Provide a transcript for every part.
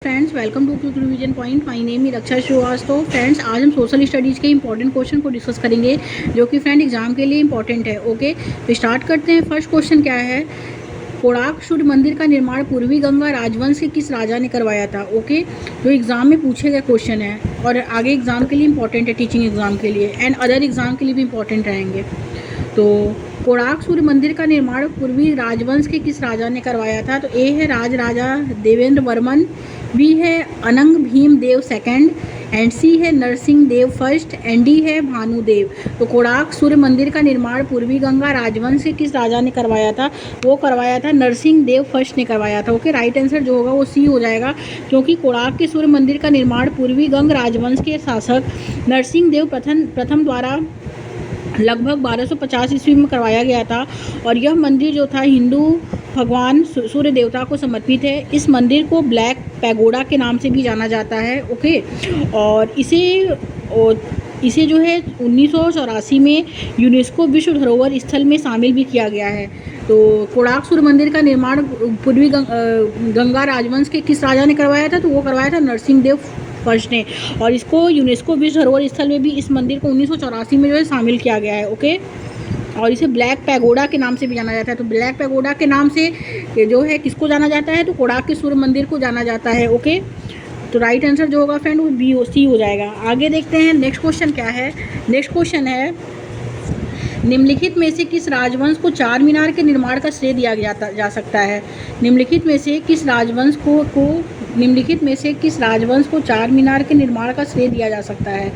Friends welcome to quick revision point. My name है Raksha Srivastava. Friends आज हम सोशल स्टडीज़ के इंपॉर्टेंट क्वेश्चन को डिस्कस करेंगे जो कि फ्रेंड एग्जाम के लिए इंपॉर्टेंट है। ओके तो स्टार्ट करते हैं। फर्स्ट क्वेश्चन क्या है, कोणार्क सूर्य मंदिर का निर्माण पूर्वी गंगा राजवंश के किस राजा ने करवाया था। ओके जो एग्जाम में पूछे गए क्वेश्चन है और आगे एग्जाम के लिए इंपॉर्टेंट है, टीचिंग एग्जाम के लिए एंड अदर एग्जाम के लिए भी इंपॉर्टेंट रहेंगे। तो कोणार्क सूर्य मंदिर का निर्माण पूर्वी राजवंश के किस राजा ने करवाया था। तो ए है राजा देवेंद्र वर्मन, बी है अनंग भीम देव सेकंड एंड सी है Narsingh Dev first and D है भानुदेव। तो कोणार्क सूर्य मंदिर का निर्माण पूर्वी गंगा राजवंश के किस राजा ने करवाया था, वो करवाया था नरसिंह देव फर्स्ट ने करवाया था। ओके राइट आंसर जो होगा वो सी हो जाएगा, क्योंकि कोणार्क के सूर्य मंदिर का निर्माण पूर्वी गंग राजवंश के शासक नरसिंह देव प्रथम द्वारा लगभग 1250 ईस्वी में करवाया गया था। और यह मंदिर जो था हिंदू भगवान सूर्य देवता को समर्पित है। इस मंदिर को ब्लैक पैगोडा के नाम से भी जाना जाता है। ओके और इसे जो है 1984 में यूनेस्को विश्व धरोहर स्थल में शामिल भी किया गया है। तो कोणार्क सूर्य मंदिर का निर्माण पूर्वी गंगा राजवंश के किस राजा ने करवाया था, तो वो करवाया था नरसिंह देव फर्स्ट ने। और इसको यूनेस्को विश्व धरोहर स्थल में भी इस मंदिर को 1984 में जो है शामिल किया गया है। ओके और इसे ब्लैक पैगोडा के नाम से भी जाना जाता है। तो ब्लैक पैगोडा के नाम से जो है किसको जाना जाता है, तो कोणार्क के सूर्य मंदिर को जाना जाता है। ओके तो राइट आंसर जो होगा फ्रेंड वो बी सी हो जाएगा। आगे देखते हैं नेक्स्ट क्वेश्चन क्या है। नेक्स्ट क्वेश्चन है, निम्नलिखित में से किस राजवंश को चार मीनार के निर्माण का श्रेय दिया जा सकता है। निम्नलिखित में से किस राजवंश को चार मीनार के निर्माण का श्रेय दिया जा सकता है।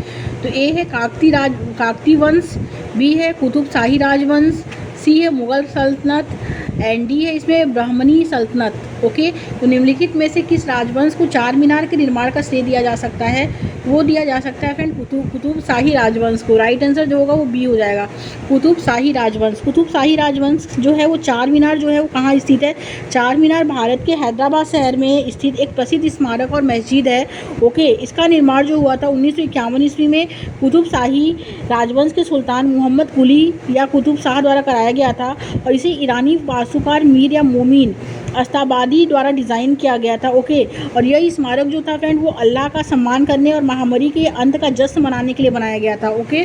तो ए है काकती वंश, बी है कुतुब शाही राजवंश, सी है मुगल सल्तनत एंड डी है इसमें ब्राह्मणी सल्तनत। ओके तो निम्नलिखित में से किस राजवंश को चार मीनार के निर्माण का श्रेय दिया जा सकता है, वो दिया जा सकता है फ्रेंड कुतुब शाही राजवंश को। राइट आंसर जो होगा वो बी हो जाएगा, कुतुब शाही राजवंश। कुतुब शाही राजवंश जो है वो चार मीनार जो है वो कहाँ स्थित है। चार मीनार भारत के हैदराबाद शहर में स्थित एक प्रसिद्ध स्मारक और मस्जिद है। ओके इसका निर्माण जो हुआ था 1951 ईस्वी में कुतुब शाही राजवंश के सुल्तान मोहम्मद कुली या कुतुब शाह द्वारा कराया गया था। और इसे ईरानी वास्तुकार मीर या मोमिन अस्ताबादी द्वारा डिज़ाइन किया गया था। ओके और यह स्मारक जो था फ्रेंड वो अल्लाह का सम्मान करने और महामारी के अंत का जश्न मनाने के लिए बनाया गया था। ओके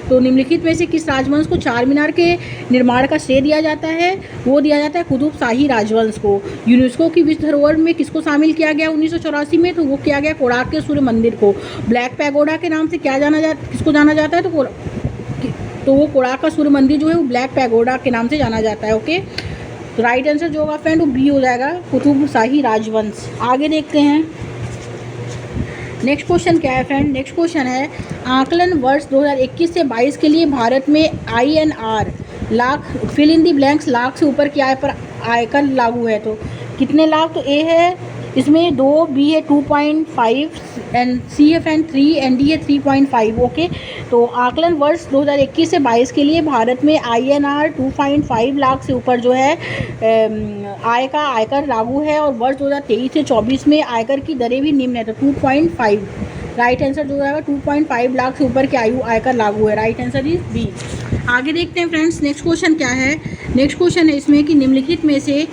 तो निम्नलिखित में से किस राजवंश को चार मीनार के निर्माण का श्रेय दिया जाता है, वो दिया जाता है कुतुब शाही राजवंश को। यूनेस्को की विश्व धरोहर में किसको शामिल किया गया 1984 में, तो वो किया गया कोणार्क के सूर्य मंदिर को। ब्लैक पैगोडा के नाम से किसको जाना जाता है, तो वो कोणार्क का सूर्य मंदिर जो है वो ब्लैक पैगोडा के नाम से जाना जाता है। ओके तो राइट आंसर जो होगा फ्रेंड वो बी हो जाएगा, कुतुब शाही राजवंश। आगे देखते हैं नेक्स्ट क्वेश्चन क्या है फ्रेंड। नेक्स्ट क्वेश्चन है, आकलन वर्ष 2021 से 22 के लिए भारत में INR lakh fill in the blanks lakh से ऊपर की आय पर आयकर लागू है। तो कितने लाख, तो ए है इसमें 2, बी है 2.5 एंड सी है फ्रेंड 3 एंड डी है 3.5। ओके तो आकलन वर्ष 2021 से 22 के लिए भारत में INR 2.5 लाख से ऊपर जो है आयकर लागू है। और वर्ष 2023 से 24 में आयकर की दरें भी निम्न है, तो 2.5 राइट आंसर जो रहेगा 2.5 लाख से ऊपर की आयकर लागू है। Right answer is B. आगे देखते हैं फ्रेंड्स नेक्स्ट क्वेश्चन क्या है। नेक्स्ट क्वेश्चन है इसमें कि निम्नलिखित में से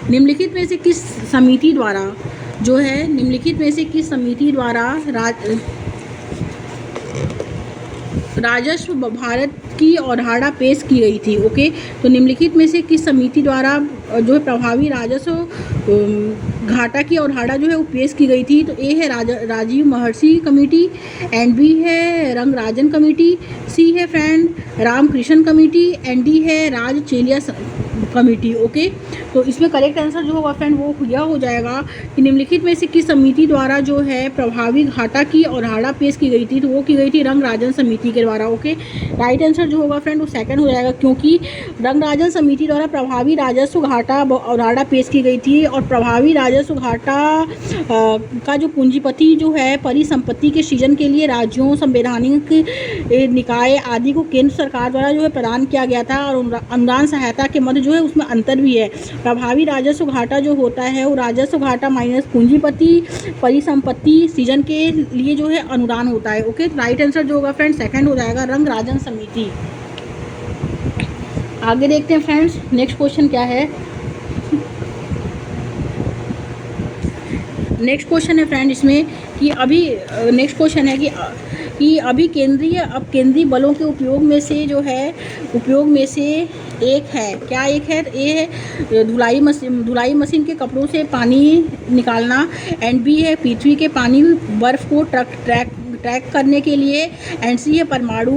निम्नलिखित में से किस समिति द्वारा राजस्व भारत की अवधारणा पेश की गई थी। ओके तो निम्नलिखित में से किस समिति द्वारा जो है प्रभावी राजस्व घाटा की अवधारणा जो है वो पेश की गई थी। तो ए है राजीव महर्षि कमेटी एंड बी है रंगराजन कमेटी, सी है friend Ramakrishna committee and D है राज चेलिया कमेटी। ओके तो इसमें करेक्ट आंसर जो होगा फ्रेंड वो यह हो जाएगा कि निम्नलिखित में से किस समिति द्वारा जो है प्रभावी घाटा की अवधारणा पेश की गई थी, तो वो की गई थी रंगराजन समिति के द्वारा। ओके राइट आंसर जो होगा फ्रेंड वो सेकंड हो जाएगा, क्योंकि रंगराजन समिति द्वारा प्रभावी राजस्व घाटा अवधारणा पेश की गई थी। और प्रभावी राजस्व घाटा का जो पूंजीपति जो है परिसंपत्ति के सृजन के लिए राज्यों, संवैधानिक निकाय आदि को केंद्र सरकार द्वारा जो है प्रदान किया गया था। और अनुदान सहायता के मध्य जो है उसमें अंतर भी है। प्रभावी राजस्व घाटा जो होता है वो राजस्व घाटा माइनस पूंजीपति परिसंपत्ति सृजन के लिए जो है अनुदान होता है। ओके राइट आंसर जो होगा फ्रेंड सेकंड हो जाएगा, रंगराजन समिति। आगे देखते हैं फ्रेंड्स नेक्स्ट क्वेश्चन क्या है। नेक्स्ट क्वेश्चन है फ्रेंड इसमें कि अभी नेक्स्ट क्वेश्चन है कि अभी केंद्रीय बलों के उपयोग में से एक है, क्या एक है? ए है धुलाई मशीन के कपड़ों से पानी निकालना, एंड बी है पृथ्वी के पानी बर्फ को ट्रैक करने के लिए, एंड सी है परमाणु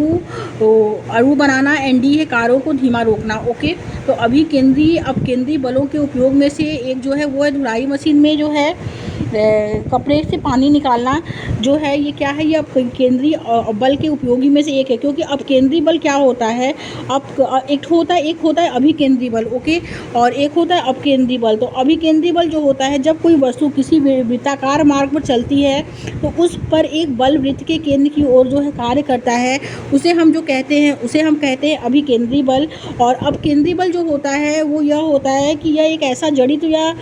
अणु बनाना, एंड डी है कारों को धीमा रोकना। ओके, तो अभी केंद्रीय बलों के उपयोग में से एक जो है वो है धुलाई मशीन में जो है कपड़े से पानी निकालना जो है, ये क्या है? ये अब केंद्रीय बल के उपयोगी में से एक है, क्योंकि अब केंद्रीय बल क्या होता है, अब एक होता है अभी केंद्रीय बल, ओके, और एक होता है अब केंद्रीय बल। तो अभी केंद्रीय बल जो होता है, जब कोई वस्तु किसी वृत्ताकार मार्ग पर चलती है तो उस पर एक बल वृत्त के केंद्र की ओर जो है कार्य करता है, उसे हम कहते हैं अभी केंद्रीय बल। और अब केंद्रीय बल जो होता है वो यह होता है कि यह एक ऐसा जड़ित या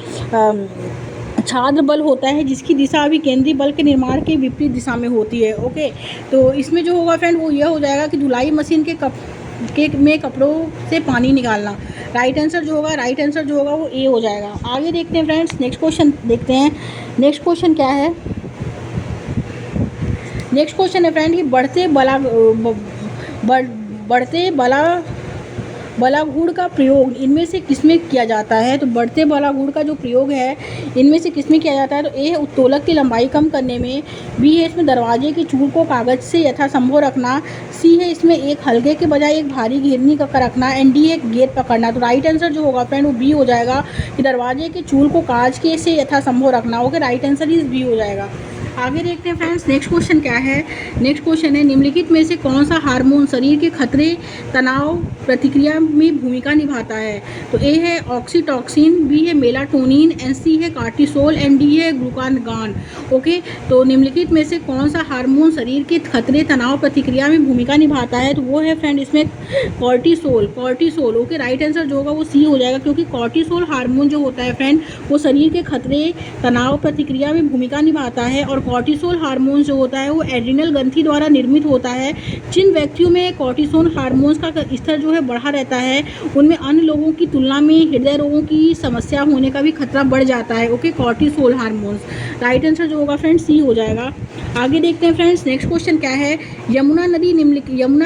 छात्र बल होता है जिसकी दिशा अभी केंद्रीय बल के निर्माण के विपरीत दिशा में होती है। ओके, तो इसमें जो होगा फ्रेंड वो यह हो जाएगा कि धुलाई मशीन में कपड़ों से पानी निकालना। राइट आंसर जो होगा वो ए हो जाएगा। आगे देखते हैं फ्रेंड्स, नेक्स्ट क्वेश्चन देखते हैं। नेक्स्ट क्वेश्चन क्या है? नेक्स्ट क्वेश्चन है फ्रेंड कि बढ़ते बलागुण का प्रयोग इनमें से किसमें किया जाता है? तो बढ़ते बलागुण का जो प्रयोग है इनमें से किसमें किया जाता है? तो ए है उत्तोलक की लंबाई कम करने में, बी है इसमें दरवाजे की चूड़ को कागज से यथासंभव रखना, सी है इसमें एक हल्के के बजाय एक भारी घेरनी का रखना, एंड डी है गेंद पकड़ना। तो राइट आंसर जो होगा फ्रेंड वो बी हो जाएगा कि दरवाजे की चूड़ को कागज के से यथासंभव रखना। Okay, right answer is B हो जाएगा। आगे देखते हैं फ्रेंड्स, नेक्स्ट क्वेश्चन क्या है? नेक्स्ट क्वेश्चन है निम्नलिखित में से कौन सा हार्मोन शरीर के खतरे तनाव प्रतिक्रिया में भूमिका निभाता है? तो ए है ऑक्सीटॉक्सिन, बी है मेलाटोनिन, एंड सी है कार्टिसोल, एंड डी है ग्लूकागॉन। ओके, तो निम्नलिखित में से कौन सा हार्मोन शरीर के खतरे तनाव प्रतिक्रिया में भूमिका निभाता है? तो वो है फ्रेंड इसमें कॉर्टिसोल। ओके, राइट आंसर जो होगा वो सी हो जाएगा, क्योंकि कॉर्टिसोल हार्मोन जो होता है फ्रेंड वो शरीर के खतरे तनाव प्रतिक्रिया में भूमिका निभाता है, और कॉर्टिसोल हार्मोन जो होता है वो एड्रिनल ग्रंथि द्वारा निर्मित होता है। जिन व्यक्तियों में कॉर्टिसोल हार्मोन्स का स्तर जो है बढ़ा रहता है उनमें अन्य लोगों की तुलना में हृदय रोगों की समस्या होने का भी खतरा बढ़ जाता है। Okay, cortisol hormones. Right answer जो होगा फ्रेंड्स सी हो जाएगा। आगे देखते हैं फ्रेंड्स, नेक्स्ट क्वेश्चन क्या है? यमुना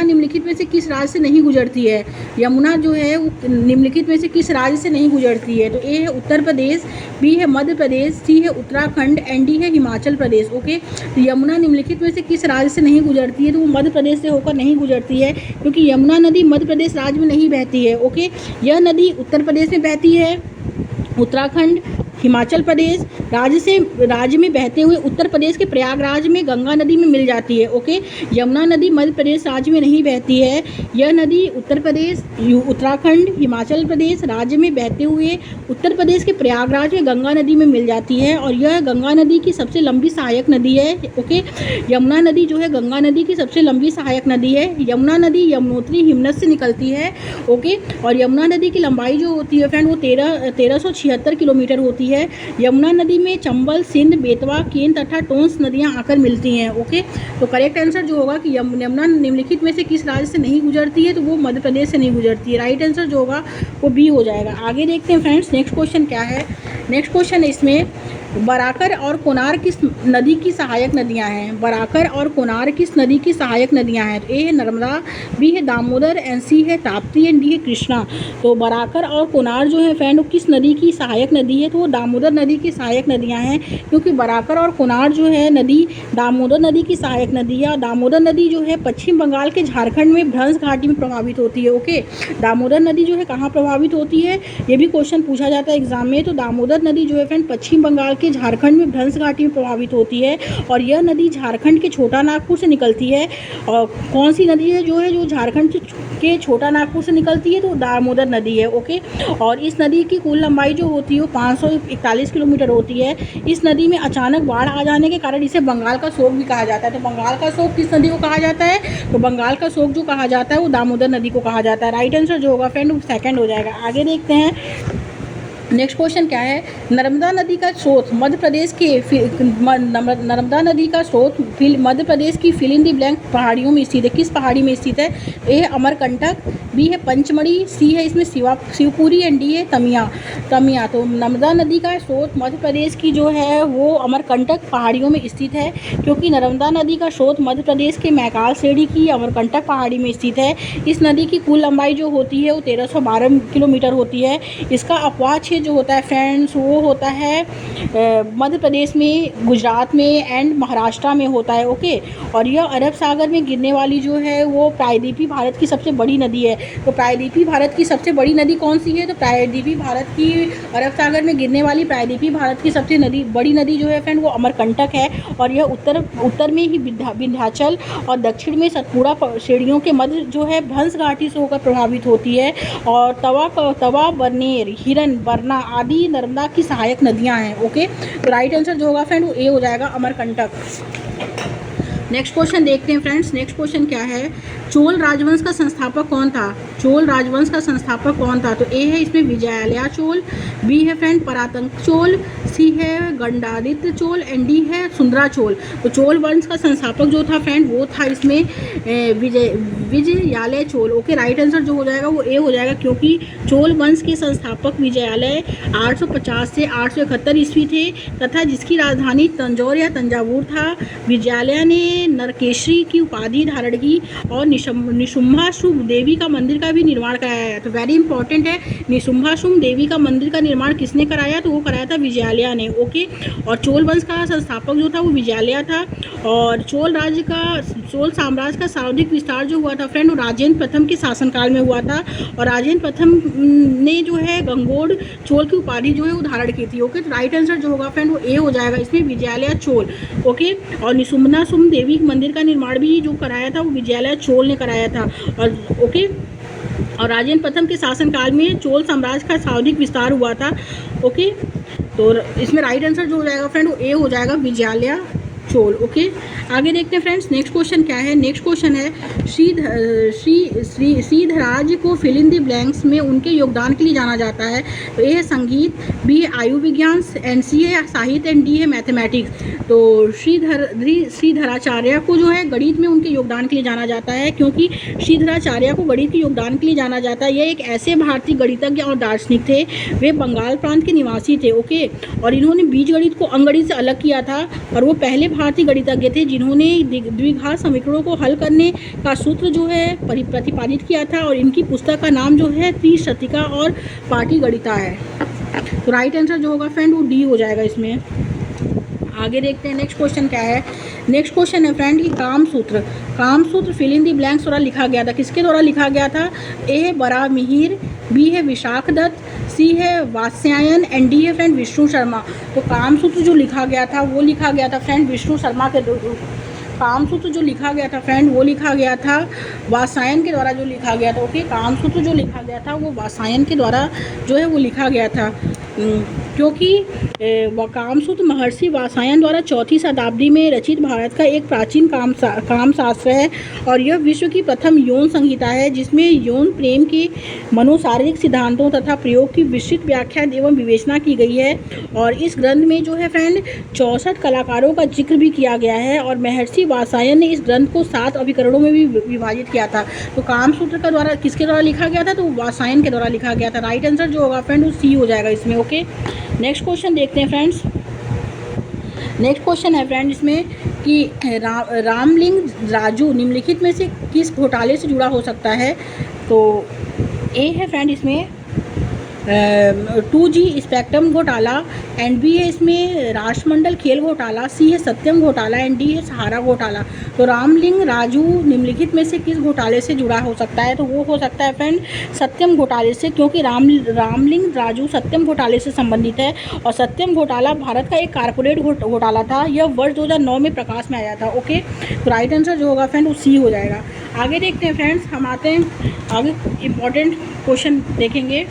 निम्नलिखित में से किस राज्य से नहीं गुजरती है? यमुना जो है वो निम्नलिखित में से किस राज्य से नहीं गुजरती है? तो ए है उत्तर प्रदेश, बी है मध्य प्रदेश, सी है उत्तराखंड, एंड डी है हिमाचल प्रदेश। ओके, तो यमुना निम्नलिखित में से किस राज्य से नहीं गुजरती है? तो वो मध्य प्रदेश से होकर नहीं गुजरती है, क्योंकि यमुना नदी मध्य प्रदेश राज्य में नहीं बहती है। ओके, यह नदी उत्तर प्रदेश में बहती है, उत्तराखंड, हिमाचल प्रदेश राज्य में बहते हुए उत्तर प्रदेश के प्रयागराज में गंगा नदी में मिल जाती है। ओके, यमुना नदी मध्य प्रदेश राज्य में नहीं बहती है। यह नदी उत्तर प्रदेश, उत्तराखंड, हिमाचल प्रदेश राज्य में बहते हुए उत्तर प्रदेश के प्रयागराज में गंगा नदी में मिल जाती है, और यह गंगा नदी की सबसे लंबी सहायक नदी है। ओके, यमुना नदी जो है गंगा नदी की सबसे लंबी सहायक नदी है। यमुना नदी यमुनोत्री हिमनद से निकलती है। ओके, और यमुना नदी की लंबाई जो होती है फ्रेंड वो 1376 किलोमीटर होती है। यमुना नदी में चंबल, सिंध, बेतवा, केन तथा टोंस नदियां आकर मिलती हैं। ओके, तो करेक्ट आंसर जो होगा कि यमुना निम्नलिखित में से किस राज्य से नहीं गुजरती है? तो वो मध्य प्रदेश से नहीं गुजरती है। राइट आंसर जो होगा वो बी हो जाएगा। आगे देखते हैं फ्रेंड्स, नेक्स्ट क्वेश्चन क्या है? नेक्स्ट क्वेश्चन है इसमें बराकर और कोनार किस नदी की सहायक नदियां हैं? बराकर और कोनार किस नदी की सहायक नदियां हैं? तो ए है नर्मदा, बी है दामोदर, एंड सी है ताप्ती, एंड डी है कृष्णा। तो बराकर और कोनार जो है फ्रेंड वो किस नदी की सहायक नदी है? तो वो दामोदर नदी की सहायक नदियां हैं, क्योंकि बराकर और कोनार जो है नदी दामोदर नदी की सहायक नदी है। और दामोदर नदी जो है पश्चिम बंगाल के झारखंड में भ्रंश घाटी में प्रभावित होती है। ओके, दामोदर नदी जो है कहाँ प्रभावित होती है? ये भी क्वेश्चन पूछा जाता है एग्जाम में। तो दामोदर नदी जो है फ्रेंड पश्चिम बंगाल के झारखंड में भ्रंश घाटी में प्रभावित होती है, और यह नदी झारखंड के छोटा नागपुर से निकलती है। और कौन सी नदी है जो झारखंड के छोटा नागपुर से निकलती है? तो दामोदर नदी है। ओके, और इस नदी की कुल लंबाई जो होती है वो 541 किलोमीटर होती है। इस नदी में अचानक बाढ़ आ जाने के कारण इसे बंगाल का शोक भी कहा जाता है। तो बंगाल का शोक किस नदी को कहा जाता है? तो बंगाल का शोक जो कहा जाता है वो दामोदर नदी को कहा जाता है। राइट आंसर जो होगा फ्रेंड वो सेकंड हो जाएगा। आगे देखते हैं, नेक्स्ट क्वेश्चन क्या है, नर्मदा नदी का स्रोत मध्य प्रदेश के नर्मदा नदी का स्रोत मध्य प्रदेश की फिल इन द ब्लैंक पहाड़ियों में स्थित है। किस पहाड़ी में स्थित है? ए है अमरकंटक, बी है पंचमढ़ी, सी है इसमें शिवपुरी एंड डी है तमिया। तो नर्मदा नदी का स्रोत मध्य प्रदेश की जो है वो अमरकंटक पहाड़ियों में स्थित है, क्योंकि नर्मदा नदी का स्रोत मध्य प्रदेश के मैकाल श्रेणी की अमरकंटक पहाड़ी में स्थित है। इस नदी की कुल लंबाई जो होती है वो 1312 किलोमीटर होती है। इसका अपवाह क्षेत्र जो होता है फ्रेंड्स वो होता है मध्य प्रदेश में, गुजरात में एंड महाराष्ट्र में होता है। ओके, और यह अरब सागर में गिरने वाली जो है वो प्रायद्वीपीय भारत की सबसे बड़ी नदी है। तो प्रायद्वीपीय भारत की सबसे बड़ी नदी कौन सी है? तो प्रायद्वीपीय भारत की अरब सागर में गिरने वाली प्रायद्वीपीय भारत की सबसे बड़ी नदी जो है फ्रेंड वो अमरकंटक है। और यह उत्तर में ही विंध्याचल और दक्षिण में सतपुड़ा श्रेणियों के मध्य जो है भंस घाटी से होकर प्रभावित होती है। और तवा बरनेर, हिरन, बरना आदि नर्मदा की सहायक नदियां हैं। ओके, तो राइट आंसर जो होगा फ्रेंड वो ए हो जाएगा, अमरकंटक। नेक्स्ट क्वेश्चन देखते हैं फ्रेंड्स। नेक्स्ट क्वेश्चन क्या है, चोल राजवंश का संस्थापक कौन था? चोल राजवंश का संस्थापक कौन था? तो ए है इसमें विजयालया चोल, बी है फ्रेंड परातंक चोल, सी है गंडादित्य चोल एंड डी है सुंदरा चोल। तो चोल वंश का संस्थापक जो था फ्रेंड वो था इसमें Vijayalaya Chola. Okay, right answer जो हो जाएगा वो ए हो जाएगा, क्योंकि चोल वंश के संस्थापक विजयालय 850 से 871 ईस्वी थे तथा जिसकी राजधानी तंजौर या तंजावुर था। विजयालय ने नरकेश्वरी की उपाधि धारण की और निशुम्भाशुभ देवी का मंदिर का भी निर्माण कराया है। तो वेरी इंपॉर्टेंट है, निशुम्भाशुभ देवी का मंदिर का निर्माण किसने कराया? तो वो कराया था विजयालय ने। ओके, और चोल वंश का संस्थापक जो था वो विजयालय था। और चोल साम्राज्य का सर्वाधिक विस्तार जो हुआ था फ्रेंड वो राजेंद्र प्रथम के शासनकाल में हुआ था। और राजेंद्र प्रथम ने जो है गंगोड़ चोल की उपाधि जो है वो धारण की थी। ओके, तो राइट आंसर जो होगा फ्रेंड वो ए हो जाएगा, इसमें विजयालय चोल। ओके, और निशुम्भाशुभ देवी मंदिर का निर्माण भी जो कराया था वो विजयालय चोल ने कराया था। और ओके, और राजेंद्र प्रथम के शासनकाल में चोल साम्राज्य का सर्वाधिक विस्तार हुआ था। ओके, तो इसमें राइट आंसर जो हो जाएगा फ्रेंड वो ए हो जाएगा, विजयालय चोल। ओके, आगे देखते हैं फ्रेंड्स। नेक्स्ट क्वेश्चन क्या है? नेक्स्ट क्वेश्चन है श्रीधराज को फिल इन द ब्लैंक्स में उनके योगदान के लिए जाना जाता है। तो ए है संगीत, बी है आयु विज्ञान एंड सी है साहित्य एंड डी है मैथमेटिक्स। तो श्रीधराचार्य को जो है गणित में उनके योगदान के लिए जाना जाता है, क्योंकि श्रीधराचार्य को गणित के योगदान के लिए जाना जाता है। यह एक ऐसे भारतीय गणितज्ञ और दार्शनिक थे, वे बंगाल प्रांत के निवासी थे। ओके, और इन्होंने बीजगणित को अंकगणित से अलग किया था और वो पहले भारतीय गणितज्ञ थे जिन्होंने द्विघात समीकरणों को हल करने का सूत्र जो है प्रतिपादित किया था। और इनकी पुस्तक का नाम जो है त्रिशतिका और पाटीगणिता है। तो राइट आंसर जो होगा फ्रेंड वो डी हो जाएगा इसमें। आगे देखते हैं नेक्स्ट क्वेश्चन क्या है। नेक्स्ट क्वेश्चन है फ्रेंड कि Kamasutra fill in the blanks द्वारा लिखा गया था। किसके द्वारा लिखा गया था? ए है बराहमिहिर, बी है विशाख दत्त, सी है वात्स्यायन एंड डी है फ्रेंड विष्णु शर्मा। तो कामसूत्र जो लिखा गया था वो लिखा गया था फ्रेंड विष्णु शर्मा के कामसूत्र जो लिखा गया था फ्रेंड वो लिखा गया था वात्स्यायन के द्वारा जो लिखा गया था। ओके, कामसूत्र जो लिखा गया था वो वात्स्यायन के द्वारा जो है वो लिखा गया था, क्योंकि कामसूत्र महर्षि वात्स्यायन द्वारा 4वीं शताब्दी में रचित भारत का एक प्राचीन कामशास्त्र है। और यह विश्व की प्रथम यौन संहिता है जिसमें यौन प्रेम के मनोशारीरिक सिद्धांतों तथा प्रयोग की विस्तृत व्याख्या एवं विवेचना की गई है। और इस ग्रंथ में जो है फ्रेंड 64 कलाकारों का जिक्र भी किया गया है। और महर्षि वात्स्यायन ने इस ग्रंथ को 7 अभिकरणों में भी विभाजित किया था। तो कामसूत्र का द्वारा किसके द्वारा लिखा गया था? तो वात्स्यायन के द्वारा लिखा गया था। राइट आंसर जो होगा फ्रेंड वो सी हो जाएगा इसमें। ओके, नेक्स्ट क्वेश्चन देखते हैं फ्रेंड्स। नेक्स्ट क्वेश्चन है फ्रेंड इसमें कि रामलिंग राजू निम्नलिखित में से किस घोटाले से जुड़ा हो सकता है? तो ए है फ्रेंड इसमें 2G स्पेक्ट्रम घोटाला एंड बी है इसमें राष्ट्रमंडल खेल घोटाला, सी है सत्यम घोटाला एंड डी है सहारा घोटाला। तो रामलिंग राजू निम्नलिखित में से किस घोटाले से जुड़ा हो सकता है? तो वो हो सकता है फ्रेंड सत्यम घोटाले से, क्योंकि रामलिंग राजू सत्यम घोटाले से संबंधित है। और सत्यम घोटाला भारत का एक कारपोरेट घोटाला था। यह वर्ष 2009 में प्रकाश में आया था। ओके, तो राइट आंसर जो होगा फ्रेंड वो सी हो जाएगा। आगे देखते हैं फ्रेंड्स, हम आते हैं आगे इम्पॉर्टेंट क्वेश्चन देखेंगे।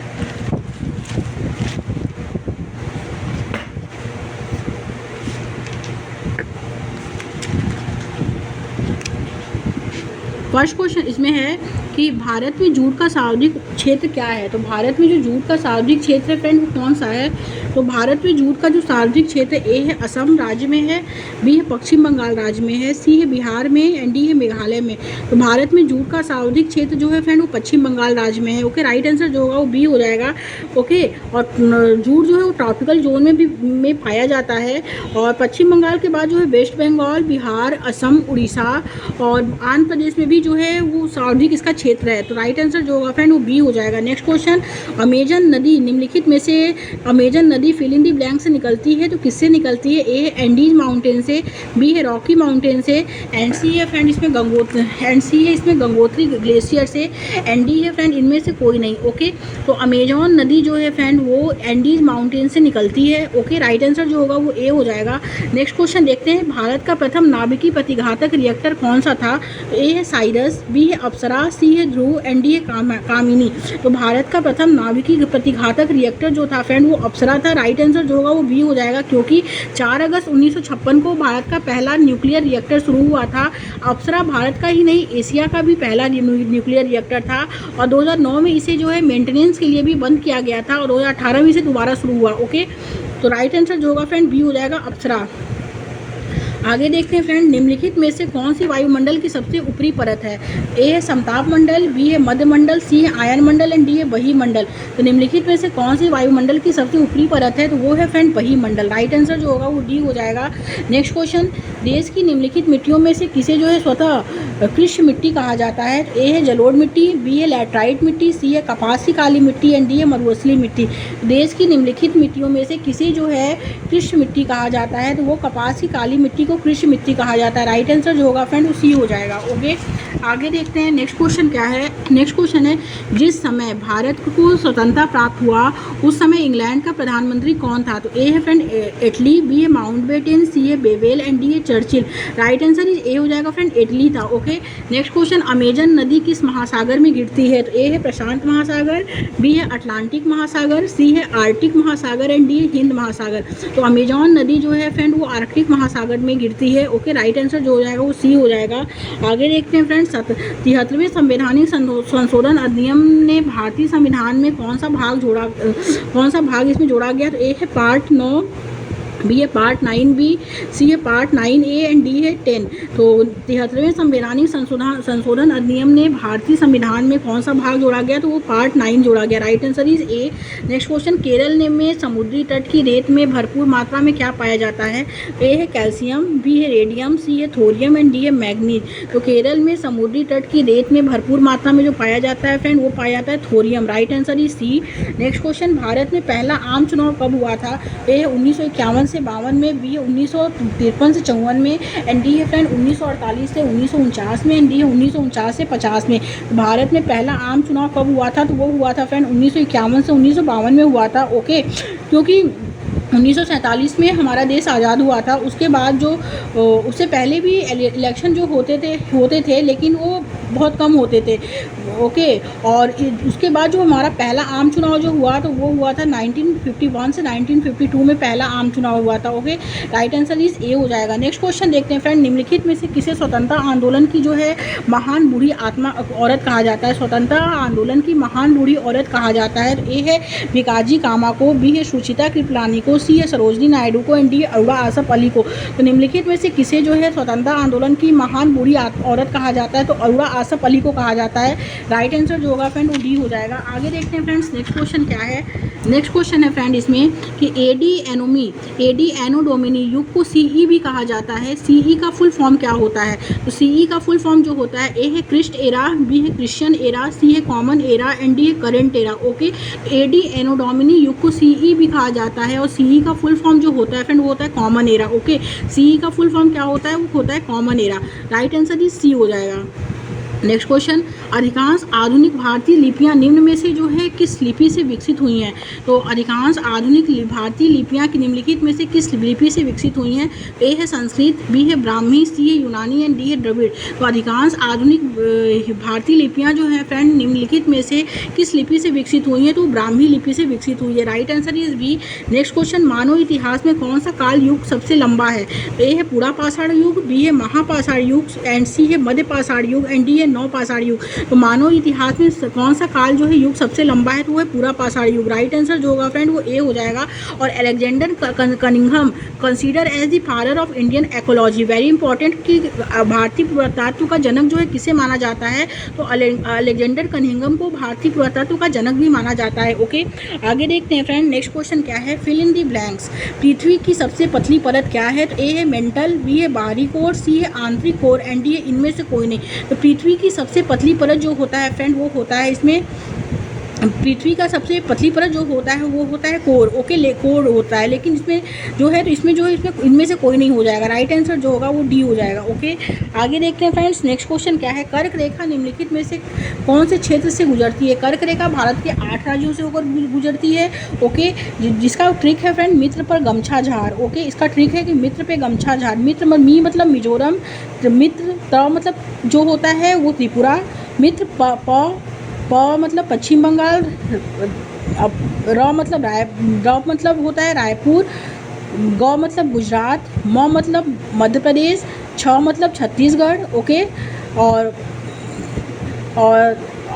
फर्स्ट क्वेश्चन इसमें है कि भारत में जूट का सर्वाधिक क्षेत्र क्या है। तो भारत में जो जूट का सर्वाधिक क्षेत्र है फ्रेंड वो कौन सा है। तो भारत में जूट का जो सर्वाधिक क्षेत्र ए है असम राज्य में है, बी है पश्चिम बंगाल राज्य में है, सी है बिहार में एंड डी है मेघालय में। तो भारत में जूट का सर्वाधिक क्षेत्र जो है फ्रेंड वो पश्चिम बंगाल राज्य में है। ओके, राइट आंसर जो होगा वो बी हो जाएगा। ओके, और जूट जो है वो ट्रॉपिकल जोन में पाया जाता है, और पश्चिम बंगाल के बाद जो है वेस्ट बंगाल, बिहार, असम, उड़ीसा और आंध्र प्रदेश में भी जो है वो सर्वाधिक इसका क्षेत्र है। तो राइट आंसर जो होगा फ्रेंड वो बी हो जाएगा। नेक्स्ट क्वेश्चन, अमेजन नदी निम्नलिखित में से अमेजन नदी फिल इन दी ब्लैंक से निकलती है तो किससे निकलती है। ए है एंडीज माउंटेन से, बी है रॉकी माउंटेन से, एंड सी है फ्रेंड इसमें गंगोत्री ग्लेशियर से, एंड डी है फ्रेंड इनमें से कोई नहीं। ओके, तो अमेजन नदी जो है फ्रेंड वो एंडीज माउंटेन से निकलती है। ओके, राइट आंसर जो होगा वो ए हो जाएगा। नेक्स्ट क्वेश्चन देखते हैं, भारत का प्रथम नाभिकीय प्रतिघातक रिएक्टर कौन सा था। ए है साइरस, बी है अप्सरा, सी है ध्रुव एंड डी है कामिनी। तो भारत का प्रथम नाभिकीय प्रतिघातक रिएक्टर जो था फ्रेंड वो अप्सरा था। राइट आंसर जो होगा वो बी हो जाएगा, क्योंकि 4 अगस्त 1956 को भारत का पहला न्यूक्लियर रिएक्टर शुरू हुआ था। अप्सरा भारत का ही नहीं एशिया का भी पहला न्यूक्लियर रिएक्टर था, और 2009 में इसे जो है मेंटेनेंस के लिए भी बंद किया गया था, और 2018 में इसे दोबारा शुरू हुआ। ओके, तो राइट आंसर जो होगा फ्रेंड बी हो जाएगा, अप्सरा। आगे देखते हैं फ्रेंड, निम्नलिखित में से कौन सी वायुमंडल की सबसे ऊपरी परत है। ए है समताप मंडल, बी है मध्य मंडल, सी है आयन मंडल एंड डी है बही मंडल। तो निम्नलिखित में से कौन सी वायुमंडल की सबसे ऊपरी परत है, तो वो है फ्रेंड बही मंडल। राइट आंसर जो होगा वो डी हो जाएगा। नेक्स्ट क्वेश्चन, देश की निम्नलिखित मिट्टियों में से किसे जो है स्वतः कृष्ण मिट्टी कहा जाता है। ए है जलोढ़ मिट्टी, बी है लैटराइट मिट्टी, सी है कपास की काली मिट्टी एंड डी है मरुस्थलीय मिट्टी। देश की निम्नलिखित मिट्टियों में से किसे जो है कृष्ण मिट्टी कहा जाता है, तो वो कपास की काली मिट्टी को कृष्ण मिट्टी कहा जाता है। राइट आंसर जो होगा फ्रेंड उसी हो जाएगा। ओके, आगे देखते हैं नेक्स्ट क्वेश्चन क्या है। नेक्स्ट क्वेश्चन है, जिस समय भारत को स्वतंत्रता प्राप्त हुआ उस समय इंग्लैंड का प्रधानमंत्री कौन था। तो ए है फ्रेंड इटली, बी है माउंटबेटन, सी है बेवेल एंड डी है Churchill. Right answer is a हो जाएगा फ्रेंड, इटली था। ओके, नेक्स्ट क्वेश्चन, अमेजन नदी किस महासागर में गिरती है। तो ए है प्रशांत महासागर, बी है अटलांटिक महासागर, सी है आर्टिक महासागर एंड डी है हिंद महासागर। तो अमेजन नदी जो है फ्रेंड वो आर्कटिक महासागर में गिरती है। ओके, राइट आंसर जो हो जाएगा वो सी हो जाएगा। आगे देखते हैं फ्रेंड्स, 73वें संवैधानिक संशोधन अधिनियम ने भारतीय संविधान में कौन सा भाग इसमें जोड़ा गया। तो ए है पार्ट 9, बी है पार्ट 9B, सी है पार्ट 9A एंड डी है 10। तो 73वें संवैधानिक संशोधन अधिनियम ने भारतीय संविधान में कौन सा भाग जोड़ा गया, तो वो पार्ट 9 जोड़ा गया। Right answer is a. Next question, Kerala में समुद्री तट की रेत में भरपूर मात्रा में क्या पाया जाता है। ए है कैल्शियम, बी है रेडियम, सी है थोरियम एंड डी है मैग्नीज। तो केरल में समुद्री तट की रेत में भरपूर मात्रा में जो पाया जाता है फ्रेंड वो पाया जाता है thorium. Right answer is C. Next question, Bharat में पहला आम चुनाव कब हुआ था। ए है 1951 से 52 में, बी है 1953 से 54 में एंड डी है फ्रेंड 1948 से 1949 में एंड डी है 1949 से 50 में। भारत में पहला आम चुनाव कब हुआ था, तो वो हुआ था फ्रेंड 1951 से 1952 में हुआ था। ओके, क्योंकि 1947 में हमारा देश आज़ाद हुआ था, उसके बाद जो उससे पहले भी इलेक्शन जो होते थे लेकिन वो बहुत कम होते थे। ओके, और उसके बाद जो हमारा पहला आम चुनाव जो हुआ तो वो हुआ था 1951 से 1952 में पहला आम चुनाव हुआ था। Okay, right answer is a हो जाएगा। नेक्स्ट क्वेश्चन देखते हैं फ्रेंड, निम्नलिखित में से किसे स्वतंत्रता आंदोलन की जो है महान बूढ़ी औरत कहा जाता है। स्वतंत्रता आंदोलन की महान बूढ़ी औरत कहा जाता है। ए है भिकाजी कामा को, बी है सुचिता कृपलानी को, सी है सरोजनी नायडू को एंड डी अरुणा आसफ अली को। तो निम्नलिखित में से किसे जो है स्वतंत्रता आंदोलन की महान बूढ़ी औरत कहा जाता है, तो अरुणा आसफ अली को कहा जाता है। राइट आंसर जो होगा फ्रेंड वो डी हो जाएगा। आगे देखते हैं फ्रेंड्स नेक्स्ट क्वेश्चन क्या है। नेक्स्ट क्वेश्चन है फ्रेंड इसमें कि एडी एनो डोमिनी युग को सीई भी कहा जाता है। सीई का फुल फॉर्म क्या होता है। तो सीई का फुल फॉर्म जो होता है, ए है क्रिस्ट एरा, बी है क्रिश्चियन एरा, सी है कॉमन एरा एंड डी है करेंट एरा। ओके, एडी एनो डोमिनी युग को सीई भी कहा जाता है, और सीई का फुल फॉर्म जो होता है फ्रेंड वो होता है कॉमन एरा। ओके, सीई का फुल फॉर्म क्या होता है, वो होता है common era. Right answer is C हो जाएगा। नेक्स्ट क्वेश्चन, अधिकांश आधुनिक भारतीय लिपियां निम्न में से जो है किस लिपि से विकसित हुई हैं। तो अधिकांश आधुनिक भारतीय लिपियां निम्नलिखित में से किस लिपि से विकसित हुई हैं। ए है संस्कृत, बी है ब्राह्मी, सी है यूनानी एंड डी है द्रविड़। तो अधिकांश आधुनिक भारतीय लिपियां जो है फ्रेंड निम्नलिखित में से किस लिपि से विकसित हुई हैं, तो ब्राह्मी लिपि से विकसित हुई है। Right answer is B. Next question, मानव इतिहास में कौन सा काल युग सबसे लंबा है। ए है पूरा पाषाण युग, बी है महापाषाण युग एंड सी है मध्य पाषाण युग एंड डी है 9 पाषाण युग। तो मानव इतिहास में कौन सा काल जो है युग सबसे लंबा है, तो वो है पूरा पाषाण युग। राइट आंसर जो होगा फ्रेंड वो ए हो जाएगा। और Alexander Cunningham consider as the father of Indian archaeology, very important कि भारतीय पुरातत्व का जनक जो है किसे माना जाता है, तो अलेक्जेंडर कनिंघम को भारतीय पुरातत्व का जनक भी माना जाता है। ओके, आगे देखते हैं फ्रेंड, नेक्स्ट क्वेश्चन क्या है, फिल इन दी ब्लैंक्स। पृथ्वी की सबसे पतली परत क्या है, तो ए है मेंटल, बी है बाहरी कोर, सी है आंतरिक कोर एंड डी है इनमें से कोई नहीं। तो पृथ्वी की सबसे पतली परत जो होता है फ्रेंड वो होता है इसमें, पृथ्वी का सबसे पतली परत जो होता है वो होता है कोर। ओके, कोर होता है, लेकिन इसमें जो है तो इसमें जो है इसमें इनमें से कोई नहीं हो जाएगा। राइट आंसर जो होगा वो डी हो जाएगा। ओके, आगे देखते हैं फ्रेंड्स, नेक्स्ट क्वेश्चन क्या है, कर्क रेखा निम्नलिखित में से कौन से क्षेत्र से गुजरती है। कर्क रेखा भारत के 8 राज्यों से होकर गुजरती है। ओके, जिसका ट्रिक है फ्रेंड मित्र पर गमछा झाड़। ओके, इसका ट्रिक है कि मित्र पे गमछा झाड़। मित्र मी मतलब मिजोरम, मित्र त मतलब जो होता है वो त्रिपुरा, मित्र प मतलब पश्चिम बंगाल, र मतलब होता है रायपुर, ग मतलब गुजरात, म मतलब मध्य प्रदेश, छ मतलब छत्तीसगढ़। ओके,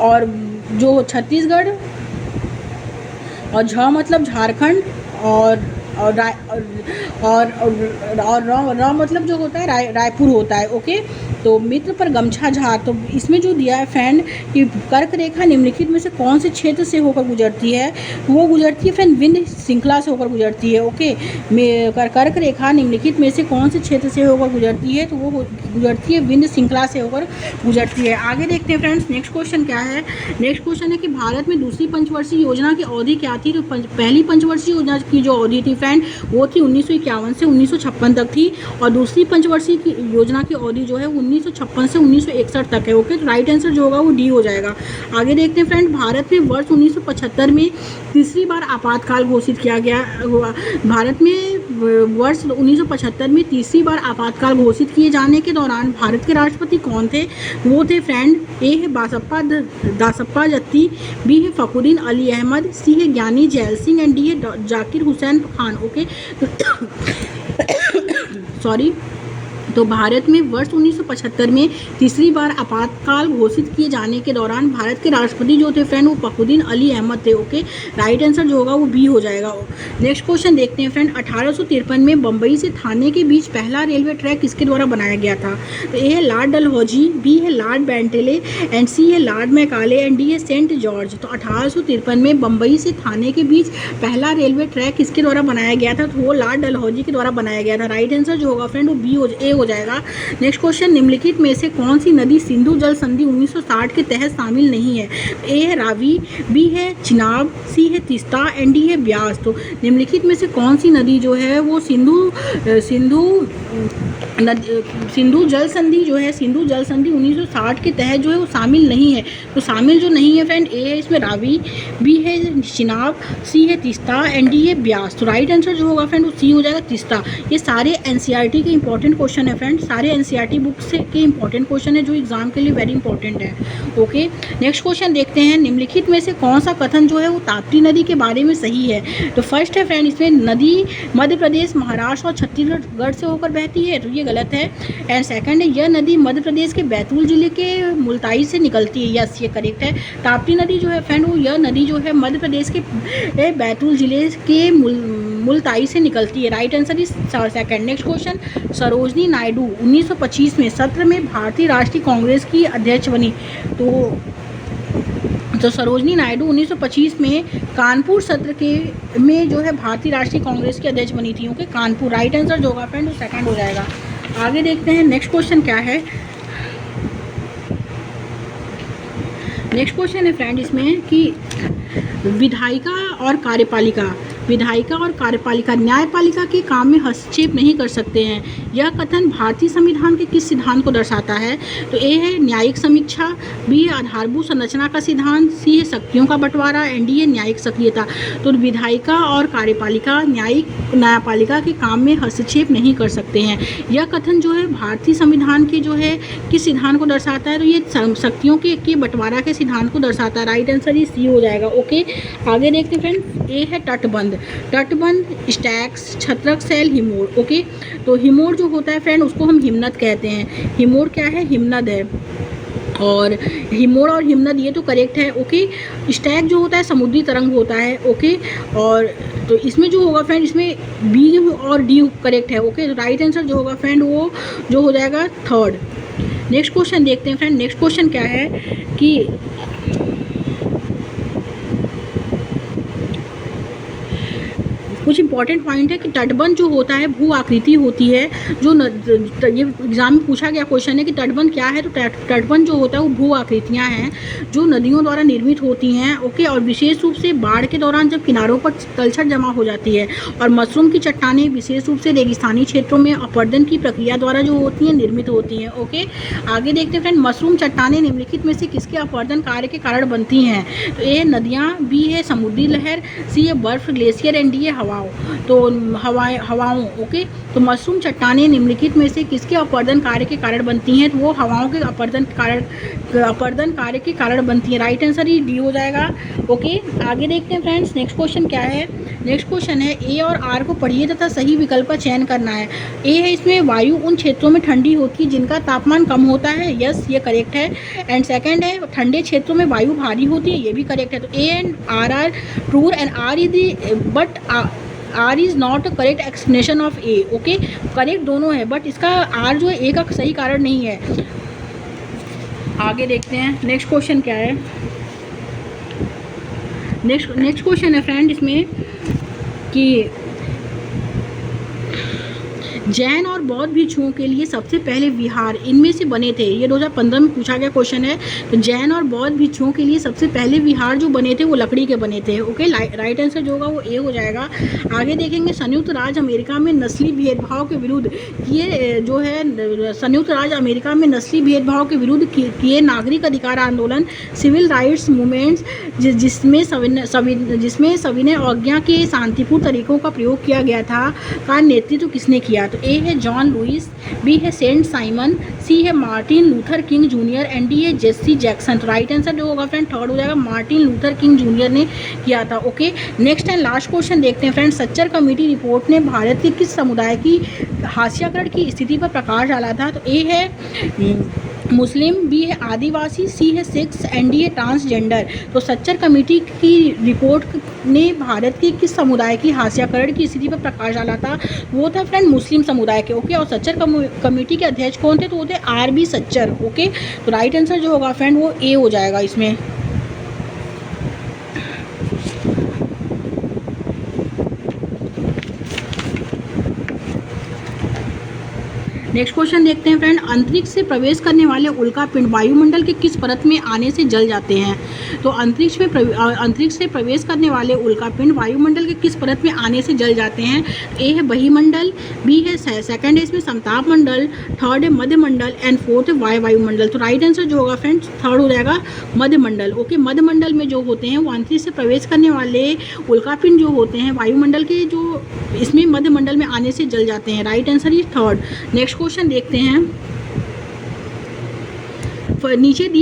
और जो छत्तीसगढ़, और झ मतलब झारखंड, और र मतलब जो होता है रायपुर होता है। ओके, तो मित्र पर गमछा झाड़, तो इसमें जो दिया है फ्रेंड कि कर्क रेखा निम्नलिखित में से कौन से क्षेत्र से होकर गुजरती है, वो गुजरती है फ्रेंड विंध्य श्रृंखला से होकर गुजरती है। ओके, कर्क रेखा निम्नलिखित में से कौन से क्षेत्र से होकर गुजरती है, तो वो गुजरती है विंध्य श्रृंखला से होकर गुजरती है। आगे देखते हैं फ्रेंड्स, नेक्स्ट क्वेश्चन क्या है, नेक्स्ट क्वेश्चन है कि भारत में दूसरी पंचवर्षीय योजना की अवधि क्या थी। तो पहली पंचवर्षीय योजना की जो अवधि थी फ्रेंड वो थी 1951 से 1956 तक थी, और दूसरी पंचवर्षीय की योजना की अवधि जो है 1956 से 1961 तक है। ओके, तो राइट आंसर जो होगा वो डी हो जाएगा। आगे देखते हैं फ्रेंड, भारत में वर्ष 1975 में तीसरी बार आपातकाल घोषित किया गया। भारत में वर्ष 1975 में तीसरी बार आपातकाल घोषित किए जाने के दौरान भारत के राष्ट्रपति कौन थे, वो थे फ्रेंड ए है दासप्पा जत्ती, बी है फखरुद्दीन अली अहमद, सी है ज्ञानी जैल सिंह एंड डी है जाकिर हुसैन खान। ओके, सॉरी, तो भारत में वर्ष 1975 में तीसरी बार आपातकाल घोषित किए जाने के दौरान भारत के राष्ट्रपति जो थे फ्रेंड वो फखरुद्दीन अली अहमद थे। ओके, राइट आंसर जो होगा वो बी हो जाएगा। नेक्स्ट क्वेश्चन देखते हैं फ्रेंड, 1853 में बम्बई से थाने के बीच पहला रेलवे ट्रैक किसके द्वारा बनाया गया था। तो ए है लॉर्ड डलहौजी, बी है लॉर्ड बेंटेले एंड सी है लॉर्ड मैकाले एंड डी है सेंट जॉर्ज। तो 1853 में बम्बई से थाने के बीच पहला रेलवे ट्रैक किसके द्वारा बनाया गया था, तो वो लॉर्ड डलहौजी के द्वारा बनाया गया था। राइट आंसर जो होगा फ्रेंड वो बी हो जाएगा। नेक्स्ट क्वेश्चन, निम्नलिखित में से कौन सी नदी सिंधु जल संधि 1960 के तहत शामिल नहीं है। ए है रावी, बी है चिनाब, सी है तीस्ता एंड डी है ब्यास। तो निम्नलिखित में से कौन सी नदी जो है वो सिंधु जल संधि जो है, सिंधु जल संधि 1960 के तहत जो है वो शामिल नहीं है। तो शामिल जो नहीं है फ्रेंड, ए है इसमें रावी, बी है चिनाब, सी है तीस्ता एंड डी है ब्यास। तो राइट आंसर जो होगा फ्रेंड वो सी हो जाएगा, तीस्ता। ये सारे एनसीईआरटी के इंपॉर्टेंट क्वेश्चन है फ्रेंड, सारे एनसीईआरटी बुक से के इंपॉर्टेंट क्वेश्चन है जो एग्जाम के लिए वेरी इंपॉर्टेंट है। ओके, नेक्स्ट क्वेश्चन देखते हैं, निम्नलिखित में से कौन सा कथन जो है वो ताप्ती नदी के बारे में सही है। तो फर्स्ट है फ्रेंड इसमें नदी मध्य प्रदेश, महाराष्ट्र और छत्तीसगढ़ से होकर बहती है, तो ये गलत है। एंड सेकंड है यह नदी मध्य प्रदेश के बैतूल जिले के मुल्ताई से निकलती है, यस ये करेक्ट है। ताप्ती नदी जो है फ्रेंड वो यह नदी जो है मध्य प्रदेश के बैतूल जिले के मुल्ताई से निकलती है। Right answer is second. Next question, Sarojini Naidu 1925 में सत्र में भारतीय राष्ट्रीय कांग्रेस की अध्यक्ष बनी। तो सरोजनी नायडू 1925 में कानपुर सत्र के में जो है भारतीय राष्ट्रीय कांग्रेस की अध्यक्ष बनी थी। ओके, कानपुर। राइट आंसर जो होगा फ्रेंड वो सेकंड हो जाएगा। आगे देखते हैं नेक्स्ट क्वेश्चन क्या है। नेक्स्ट क्वेश्चन है फ्रेंड इसमें कि विधायिका और कार्यपालिका न्यायपालिका के काम में हस्तक्षेप नहीं कर सकते हैं, यह कथन भारतीय संविधान के किस सिद्धांत को दर्शाता है। तो ए है न्यायिक समीक्षा, बी है आधारभूत संरचना का सिद्धांत, सी है शक्तियों का बंटवारा एंड डी है न्यायिक सक्रियता। तो विधायिका और कार्यपालिका न्यायपालिका के काम में हस्तक्षेप नहीं कर सकते हैं, यह कथन जो है भारतीय संविधान के जो है किस सिद्धांत को दर्शाता है, तो ये शक्तियों के बंटवारा के सिद्धांत को दर्शाता है। राइट आंसर ही सी हो जाएगा। ओके, आगे देखते हैं फ्रेंड, ए है तटबंध, स्टैक्स, छत्रक, सेल, हिमोर। ओके, तो हिमोर जो होता है फ्रेंड उसको हम हिमनद कहते हैं। हिमोर क्या है, हिमनद है। और हिमोड़ और हिमनद ये तो करेक्ट है। ओके, स्टैग जो होता है समुद्री तरंग होता है। ओके, और तो इसमें जो होगा फ्रेंड, इसमें बी और डी करेक्ट है। ओके, तो राइट आंसर जो होगा फ्रेंड वो जो हो जाएगा थर्ड। नेक्स्ट क्वेश्चन देखते हैं फ्रेंड। नेक्स्ट क्वेश्चन क्या है कि कुछ इंपॉर्टेंट पॉइंट है कि तटबंध जो होता है भू आकृति होती है। जो ये एग्जाम में पूछा गया क्वेश्चन है कि तटबंध क्या है, तो तटबंध जो होता है वो भू आकृतियाँ हैं जो नदियों द्वारा निर्मित होती हैं। ओके, और विशेष रूप से बाढ़ के दौरान जब किनारों पर तलछट जमा हो जाती है। और मशरूम की चट्टानें विशेष रूप से रेगिस्तानी क्षेत्रों में अपरदन की प्रक्रिया द्वारा जो होती हैं निर्मित होती हैं। ओके, आगे देखते हैं फ्रेंड, मशरूम चट्टानें निम्नलिखित में से किसके अपरदन कार्य के कारण बनती हैं? तो ए नदियाँ, बी है समुद्री लहर, सी है बर्फ ग्लेशियर, एंड डी है हवाओं। तो हवाओं। ओके, तो मशरूम चट्टानें निम्नलिखित में से किसके अपरदन कार्य के कारण बनती हैं? तो वो हवाओं के अपरदन कार्य के कारण बनती है। राइट आंसर ही डी हो जाएगा। ओके, आगे देखते हैं फ्रेंड्स। नेक्स्ट क्वेश्चन क्या है? नेक्स्ट क्वेश्चन है ए और आर को पढ़िए तथा सही विकल्प का चयन करना है। ए है इसमें वायु उन क्षेत्रों में ठंडी होती है जिनका तापमान कम होता है। यस, ये करेक्ट है। एंड सेकंड है ठंडे क्षेत्रों में वायु भारी होती है। ये भी करेक्ट है। तो A and R true and R is the but R is not a correct explanation of A. Okay, correct दोनों है बट इसका आर जो है ए का सही कारण नहीं है। आगे देखते हैं नेक्स्ट क्वेश्चन क्या है। नेक्स्ट क्वेश्चन है फ्रेंड इसमें कि जैन और बौद्ध भिक्षुओं के लिए सबसे पहले विहार इनमें से बने थे। ये 2015 में पूछा गया क्वेश्चन है। तो जैन और बौद्ध भिक्षुओं के लिए सबसे पहले विहार जो बने थे वो लकड़ी के बने थे। ओके, राइट आंसर जो होगा वो ए हो जाएगा। आगे देखेंगे संयुक्त राज्य अमेरिका में नस्ली भेदभाव के विरुद्ध किए जो है संयुक्त राज्य अमेरिका में नस्ली भेदभाव के विरुद्ध किए नागरिक अधिकार आंदोलन सिविल राइट्स मूवमेंट्स जिसमें सविनय अवज्ञा के शांतिपूर्ण तरीकों का प्रयोग किया गया था का नेतृत्व किसने किया? तो ए है जॉन लुइस, बी है सेंट साइमन, सी है Martin Luther king junior, and D है जेसी जैक्सन। तो राइट आंसर जो होगा फ्रेंड थर्ड हो जाएगा, मार्टिन लूथर किंग जूनियर ने किया था। Okay, next and last question देखते हैं फ्रेंड। सच्चर कमेटी रिपोर्ट ने भारत के किस समुदाय की हाशियाकरण की स्थिति पर प्रकाश डाला था? तो ए है मुस्लिम, बी है आदिवासी, सी है सिख्स, एंड डी है ट्रांसजेंडर। तो सच्चर कमेटी की रिपोर्ट ने भारत के किस समुदाय की हाशियाकरण की स्थिति पर प्रकाश डाला था? वो था फ्रेंड मुस्लिम समुदाय के। ओके, और सच्चर कमेटी के अध्यक्ष कौन थे? तो वो थे आर बी सच्चर। ओके, तो राइट आंसर जो होगा फ्रेंड वो ए हो जाएगा इसमें। नेक्स्ट क्वेश्चन देखते हैं फ्रेंड। अंतरिक्ष से प्रवेश करने वाले उल्कापिंड वायुमंडल के किस परत में आने से जल जाते हैं? तो अंतरिक्ष से प्रवेश करने वाले उल्कापिंड वायुमंडल के किस परत में आने से जल जाते हैं? ए है बहिमंडल, बी है सेकंड है इसमें समताप मंडल, थर्ड है मध्यमंडल, एंड फोर्थ है वायुमंडल। तो राइट आंसर जो होगा फ्रेंड्स थर्ड हो जाएगा मध्यमंडल। ओके, मध्यमंडल में जो होते हैं वो अंतरिक्ष से प्रवेश करने वाले उल्कापिंड जो होते हैं वायुमंडल के जो इसमें मध्यमंडल में आने से जल जाते हैं। Right answer is third. Next question देखते हैं। नीचे दी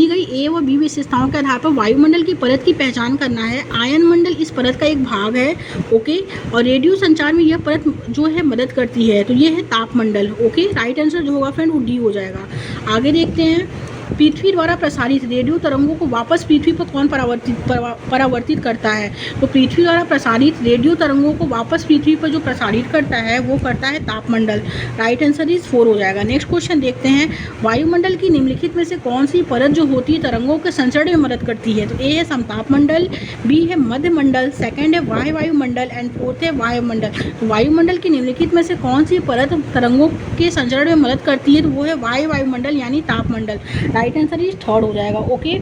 गई ए व बी विशेषताओं के आधार पर वायुमंडल की परत की पहचान करना है। आयन मंडल इस परत का एक भाग है। ओके, और रेडियो संचार में यह परत जो है मदद करती है। तो ये है तापमंडल। ओके, राइट आंसर जो होगा फ्रेंड वो डी हो जाएगा। आगे देखते हैं। पृथ्वी द्वारा प्रसारित रेडियो तरंगों को वापस पृथ्वी पर कौन परावर्तित करता है? तो पृथ्वी द्वारा प्रसारित रेडियो तरंगों को वापस पृथ्वी पर जो प्रसारित करता है वो करता है तापमंडल। राइट आंसर इज 4 हो जाएगा। नेक्स्ट क्वेश्चन देखते हैं। वायुमंडल की निम्नलिखित में से कौन सी परत जो होती है तरंगों के संचरण में मदद करती है? तो ए है समतापमंडल, बी है मध्यमंडल, सेकंड है वायुमंडल, एंड फोर्थ है वायुमंडल। तो वायुमंडल की निम्नलिखित में से कौन सी परत तरंगों के संचरण में मदद करती है? तो वो है वायुमंडल यानी तापमंडल। राइट आंसर इज थर्ड हो जाएगा। ओके,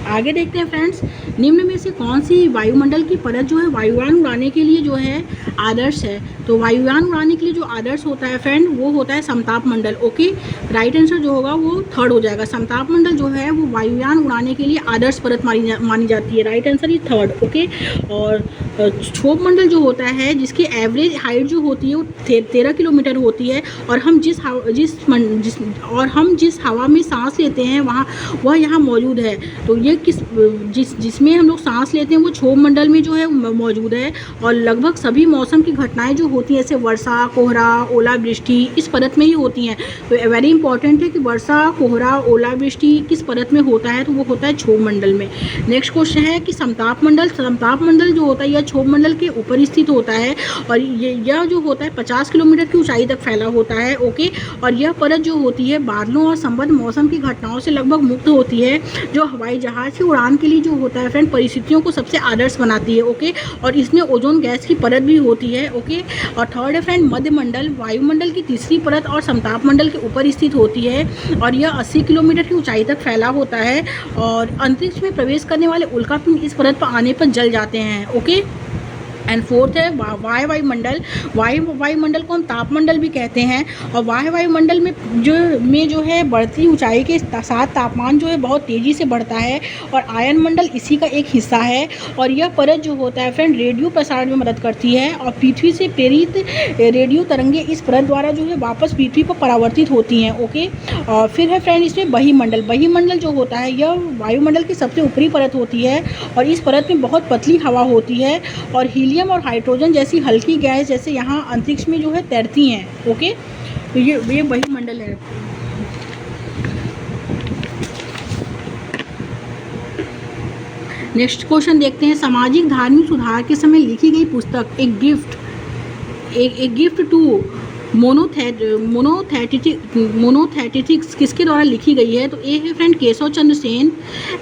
आगे देखते हैं फ्रेंड्स। निम्न में से कौन सी वायुमंडल की परत जो है वायुयान उड़ाने के लिए जो है आदर्श है? तो वायुयान उड़ाने के लिए जो आदर्श होता है फ्रेंड वो होता है समताप मंडल। ओके, राइट आंसर जो होगा वो थर्ड हो जाएगा। समताप मंडल जो है वो वायुयान उड़ाने के लिए आदर्श परत मानी जाती है। Right answer is third. Okay, और क्षोभ मंडल जो होता है जिसकी एवरेज हाइट जो होती है वो 13 किलोमीटर होती है, और हम जिस हवा में सांस लेते हैं वह यहाँ मौजूद है। तो ये जिसमें हम लोग सांस लेते हैं वो क्षोभ मंडल में जो है मौजूद है, और लगभग सभी मौसम की घटनाएं जो होती हैं जैसे वर्षा, कोहरा, ओलावृष्टि इस परत में ही होती हैं। तो वेरी इंपॉर्टेंट है कि वर्षा, कोहरा, ओलावृष्टि किस परत में होता है, तो वो होता है क्षोभ मंडल में। नेक्स्ट क्वेश्चन है कि समताप मंडल जो होता है यह क्षोभ मंडल के ऊपर स्थित होता है, और यह जो होता है 50 किलोमीटर की ऊंचाई तक फैला होता है। ओके, और यह परत जो होती है बादलों और संबद्ध मौसम की घटनाओं से लगभग मुक्त होती है, जो हवाई जहाज की उड़ान के लिए जो होता है फ्रेंड परिस्थितियों को सबसे आदर्श बनाती है। ओके, और इसमें ओजोन गैस की परत भी होती है। ओके, और थर्ड है फ्रेंड मध्य मंडल, वायुमंडल की तीसरी परत और समताप मंडल के ऊपर स्थित होती है, और यह 80 किलोमीटर की ऊंचाई तक फैला होता है, और अंतरिक्ष में प्रवेश करने वाले उल्कापिंड इस परत पर आने पर जल जाते हैं। ओके, एंड फोर्थ है वायुमंडल। वायुमंडल को हम तापमंडल भी कहते हैं, और वायुमंडल में जो है बढ़ती ऊंचाई के साथ तापमान जो है बहुत तेज़ी से बढ़ता है, और आयन मंडल इसी का एक हिस्सा है, और यह परत जो होता है फ्रेंड रेडियो प्रसारण में मदद करती है, और पृथ्वी से प्रेरित रेडियो तरंगे इस परत द्वारा जो है वापस पृथ्वी पर परावर्तित होती हैं। ओके, और फिर है फ्रेंड इसमें बहिमंडल जो होता है यह वायुमंडल की सबसे ऊपरी परत होती है, और इस परत में बहुत पतली हवा होती है, और हीलियम और हाइड्रोजन जैसी हल्की गैस जैसे यहाँ अंतरिक्ष में जो है तैरती हैं। ओके, तो ये बहिमंडल है। नेक्स्ट क्वेश्चन देखते हैं, सामाजिक धार्मिक सुधार के समय लिखी गई पुस्तक एक गिफ्ट टू मोनोथेटिक्स किसके द्वारा लिखी गई है? तो ए है friend Keshav Chandra Sen,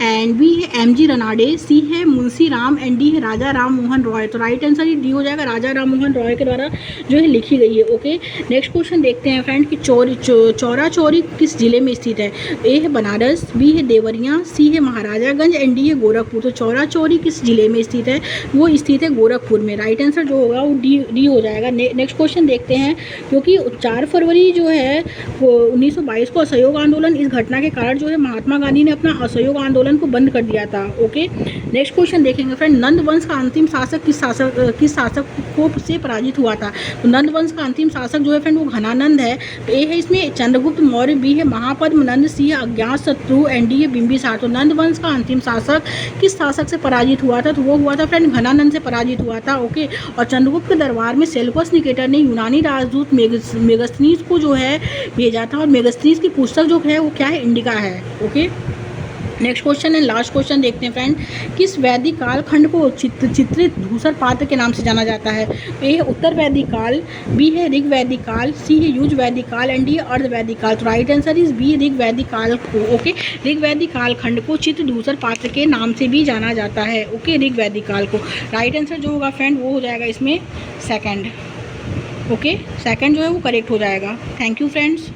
and B है एम.जी. रनाडे, सी है मुंशी राम, एंड डी है राजा राम मोहन रॉय। तो राइट आंसर डी हो जाएगा, राजा राम मोहन रॉय के द्वारा जो है लिखी गई है। ओके, नेक्स्ट क्वेश्चन देखते हैं फ्रेंड कि चौरा चौरी किस जिले में स्थित है? ए है बनारस, बी है देवरिया, सी है महाराजागंज, एंड डी है गोरखपुर। तो चौरा चौरी किस जिले में स्थित है? वो स्थित है गोरखपुर में। राइट आंसर जो होगा वो डी हो जाएगा। नेक्स्ट क्वेश्चन देखते हैं, क्योंकि 4 फरवरी जो है वो 1922 को असहयोग आंदोलन, इस घटना के कारण जो है महात्मा गांधी ने अपना असहयोग आंदोलन को बंद कर दिया था। ओके, नेक्स्ट क्वेश्चन देखेंगे फ्रेंड, नंद वंश का अंतिम शासक किस शासक को से पराजित हुआ था? तो नंद वंश का अंतिम शासक जो है फ्रेंड वो घनानंद है। तो ए है इसमें चंद्रगुप्त मौर्य, बी है महापद्म नंद, सी है अज्ञातशत्रु, एंड डी है बिंबिसार। तो नंद वंश का अंतिम शासक किस शासक से पराजित हुआ था? तो वो हुआ था फ्रेंड घनानंद से पराजित हुआ था। ओके, और चंद्रगुप्त के दरबार में सेल्यूकस निकेटर ने यूनानी राजदूत मेगास्थनीज को जो है भेजा था, और मेगास्थनीज की पुस्तक जो है वो क्या है? इंडिका है। ओके, नेक्स्ट क्वेश्चन है, लास्ट क्वेश्चन देखते हैं फ्रेंड, किस वैदिक काल खंड को चित्रित धूसर पात्र के नाम से जाना जाता है? ए है उत्तर वैदिक काल, बी है ऋग वैदिक काल, सी है युज वैदिक काल, एंड डी है अर्ध वैदिक काल। तो राइट आंसर इज बी ऋग वैदिक काल को। ओके, ऋग वैदिक काल खंड को चित्र धूसर पात्र के नाम से भी जाना जाता है। ओके, ऋग वैदिक काल को। राइट आंसर जो होगा फ्रेंड वो हो जाएगा इसमें सेकंड। ओके, सेकंड जो है वो करेक्ट हो जाएगा। Thank you friends.